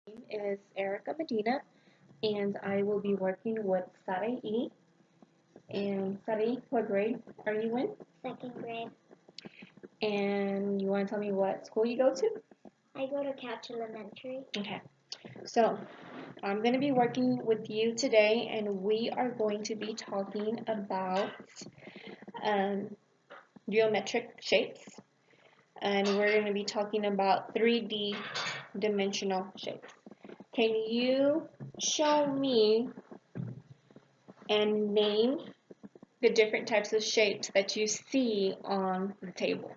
name is Erica Medina, and I will be working with Sarai. And Sarai, what grade are you in? Second grade. And you want to tell me what school you go to? I go to Couch Elementary. Okay. So, I'm going to be working with you today, and we are going to be talking about um, geometric shapes. And we're going to be talking about 3D dimensional shapes. Can you show me and name the different types of shapes that you see on the table?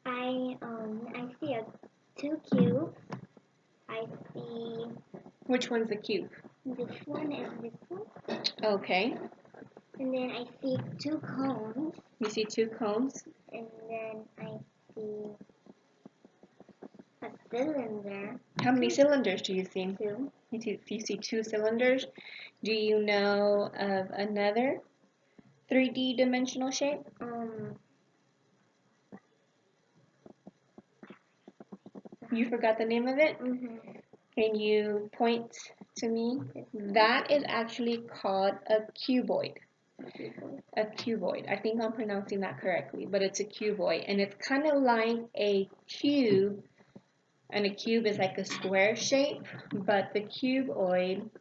I see two cubes. I see Which one's the cube? this one and this one. Okay. And then I see two cones. You see two cones? And then I see a cylinder. How many cylinders do you see? Two. You see two cylinders. Do you know of another 3D dimensional shape? You forgot the name of it? Can you point to me? That is actually called a cuboid. A cuboid. I think I'm pronouncing that correctly, but it's a cuboid. And it's kind of like a cube, and a cube is like a square shape, but the cuboid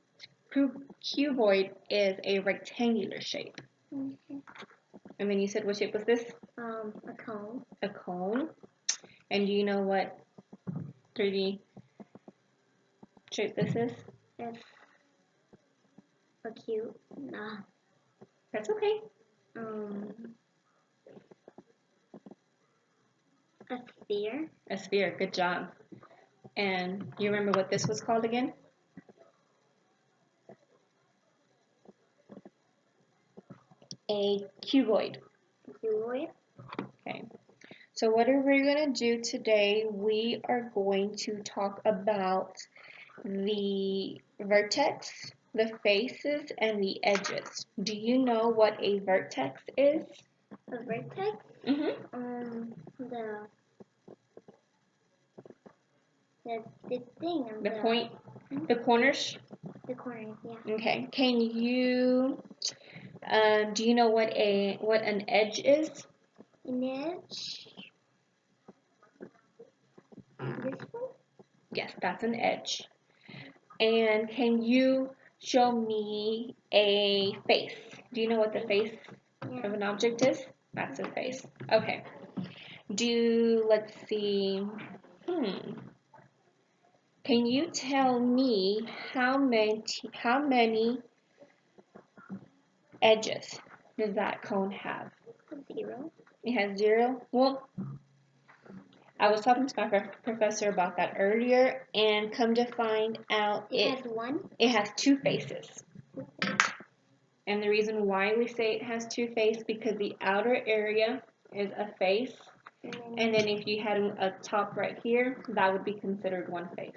is a rectangular shape. And then you said, what shape was this? A cone. A cone. And do you know what 3D shape this is? It's a cube. Nah. That's okay. A sphere. A sphere. Good job. And you remember what this was called again? A cuboid. Cuboid. Okay. So what are we going to do today? We are going to talk about the vertex, the faces, and the edges. Do you know what a vertex is? A vertex? The thing. The point? The corners? The corners, yeah. Okay. Can you, do you know what an edge is? An edge? This one? Yes, that's an edge. And can you show me a face? Do you know what the face of an object is? That's a face. Okay. Let's see. Can you tell me how many edges does that cone have? 0. It has 0? Well, I was talking to my professor about that earlier, and come to find out it has 1? It has 2 faces. And the reason why we say it has 2 faces because the outer area is a face, and then if you had a top right here, that would be considered one face.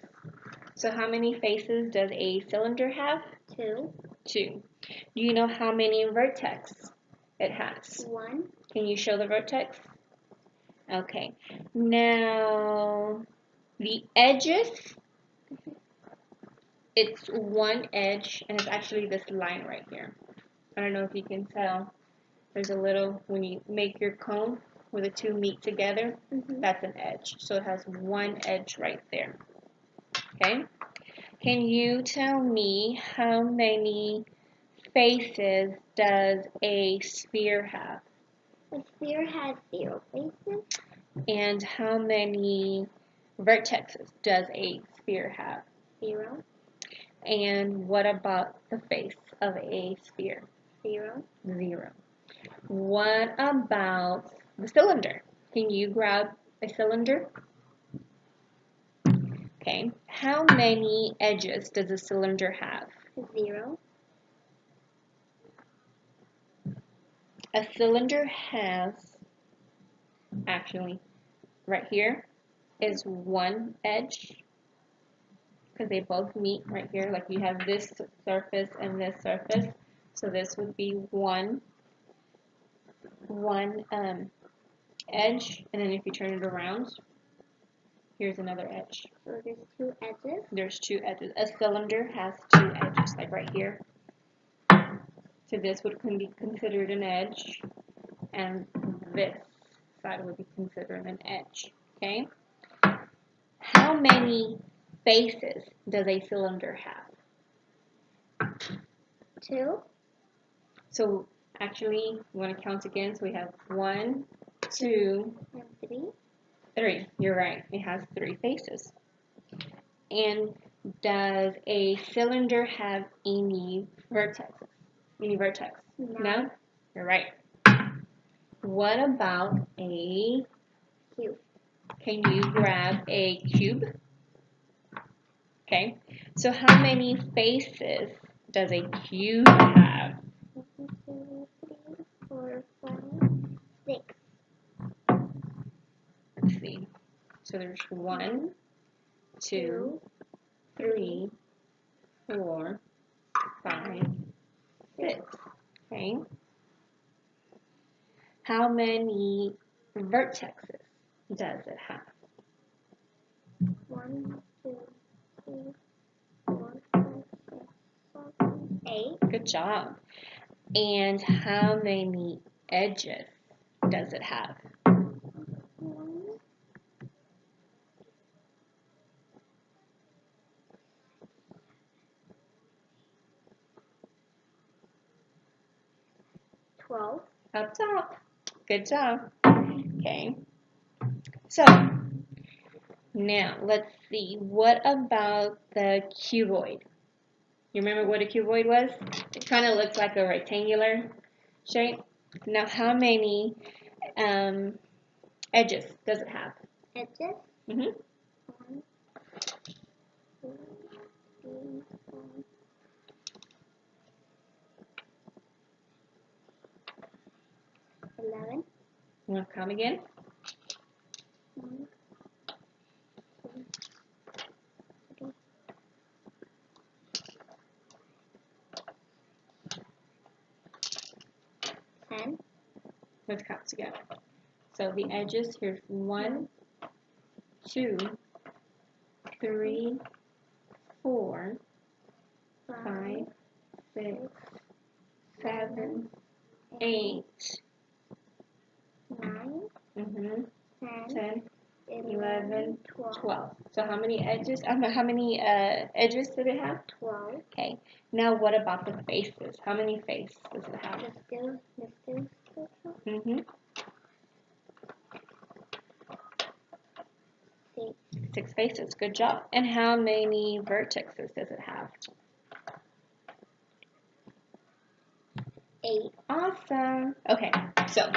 So how many faces does a cylinder have? 2. 2. Do you know how many vertex it has? 1. Can you show the vertex? Okay. Now, the edges, it's one edge, and it's actually this line right here. I don't know if you can tell. There's a little, when you make your cone where the two meet together, that's an edge. So it has one edge right there. Okay? Can you tell me how many faces does a sphere have? A sphere has 0 faces. And how many vertexes does a sphere have? 0. And what about the face of a sphere? 0. 0. What about the cylinder? Can you grab a cylinder? Okay. How many edges does a cylinder have? 0. A cylinder has, actually, right here is one edge, because they both meet right here. Like you have this surface and this surface. So this would be one edge, and then if you turn it around, Here's another edge. So there's two edges. There's two edges. A cylinder has two edges, like right here. So this would be considered an edge, and this side would be considered an edge. Okay? How many faces does a cylinder have? Two. So actually, we want to count again. So we have 1, 2, And three. 3. You're right. It has 3 faces. And does a cylinder have any vertexes? Any vertex? No. You're right. What about a Cube. Can you grab a cube? Okay. So how many faces does a cube have? 1, 2, 3, 4, 5, 6. Let's see. So there's 1, 2, 3, 4, 5, 6. Okay. How many vertexes does it have? 1, 2, 3, 4, 5, 6, 7, 8. Good job. And how many edges does it have? 1, 12. Up top. Good job. Okay. So, now let's see. What about the cuboid? You remember what a cuboid was? It kind of looks like a rectangular shape. Now, how many edges does it have? Edges. Mm-hmm. 1, 2, 3, 4. 11. You want to count again? 1, 2, 3. 10. Let's count together. So the edges, here's 1, 2, 3, 4, 5, 6, 7, 8, 9, mm-hmm, 10, 10, 11, 12. 12. So how many edges? How many edges did it have? 12. Okay. Now what about the faces? How many faces does it have? Let's do. Mm-hmm. 6. 6 faces. Good job. And how many vertexes does it have? 8. Awesome. Okay. So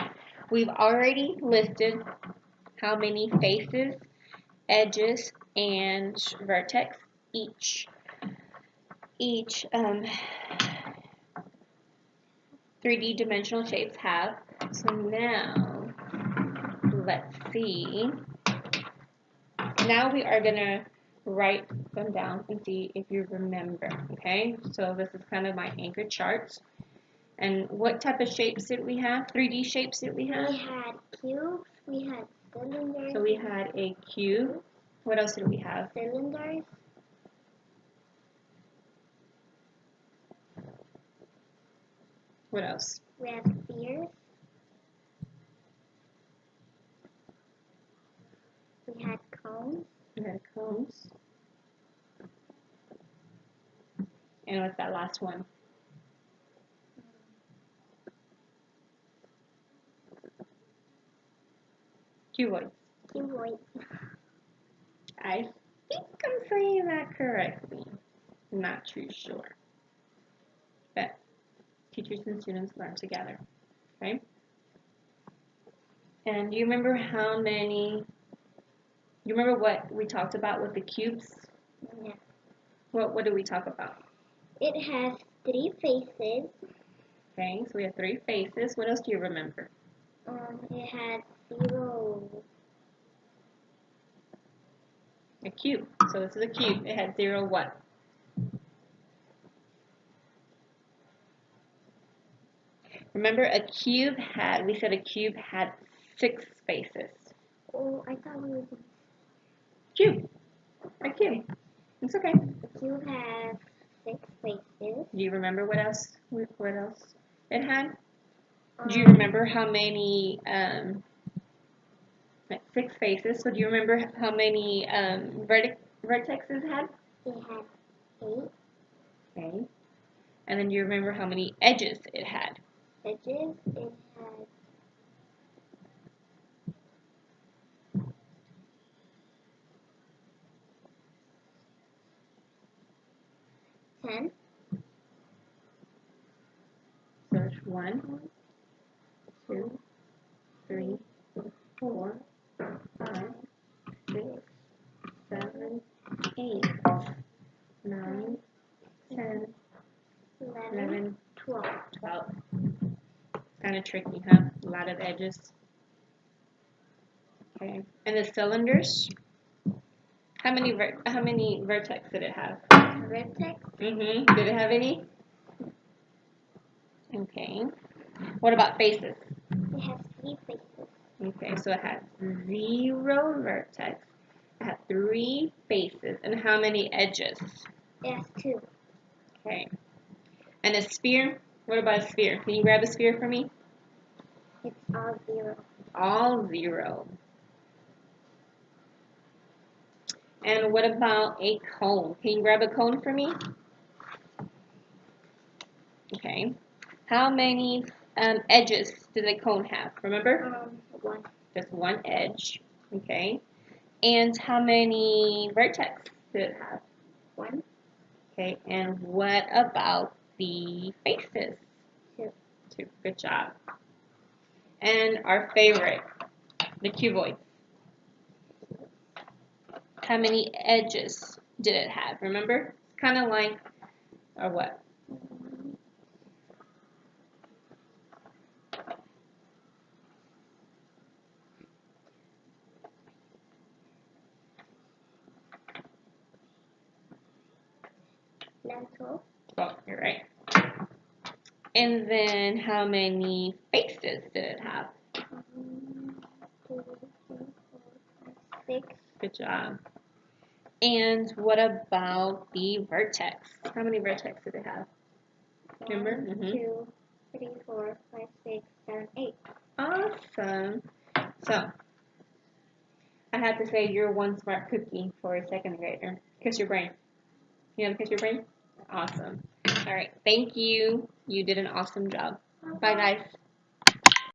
we've already listed how many faces, edges, and vertex each 3D dimensional shapes have. So now, let's see. Now we are going to write them down and see if you remember, okay? So this is kind of my anchor charts. And what type of shapes did we have? 3D shapes did we have? We had cubes, we had cylinders. So we had a cube. What else did we have? Cylinders. What else? We had spheres. We had cones. We had cones. And what's that last one? Cuboids. Cuboids. I think I'm saying that correctly. Not too sure. But teachers and students learn together. Okay? And do you remember you remember what we talked about with the cubes? Yeah. What did we talk about? It has 3 faces. Okay, so we have 3 faces. What else do you remember? It had 0. A cube. So this is a cube. It had 0 what? Remember we said a cube had 6 faces. Oh, I thought we were doing. Cube. A cube. It's okay. The cube has 6 faces. Do you remember what else it had? Do you Um, remember how many like 6 faces? So do you remember how many vertexes it had? It had 8 Okay. And then do you remember how many edges it had? edges. It had 10. So there's 1, 2, 3, 4, 5, 6, 7, 8, 9, 10, 11, 11, 12. 12. Kind of tricky, huh? A lot of edges. Okay. And the cylinders? How many vertex did it have? Vertex. Did it have any? Okay. What about faces? It has 3 faces. Okay, so it had 0 vertex. It had 3 faces. And how many edges? It has 2. Okay. And a sphere? What about a sphere? Can you grab a sphere for me? It's all 0. All 0. And what about a cone? Can you grab a cone for me? Okay. How many edges does a cone have? Remember? 1. Just 1 edge. Okay. And how many vertex did it have? 1. Okay. And what about the faces? 2. 2. Good job. And our favorite, the cuboid. How many edges did it have? Remember? It's kind of like, or what? Lentil. 12. You're right. And then how many faces did it have? 1, 2, 3, 4, 5, 6. Good job. And what about the vertex? How many vertex did it have? Remember? 1, 2, 3, 4, 5, 6, 7, 8. Awesome. So, I have to say you're one smart cookie for a second grader. Kiss your brain. You want to kiss your brain? Awesome. All right. Thank you. You did an awesome job. Bye, guys.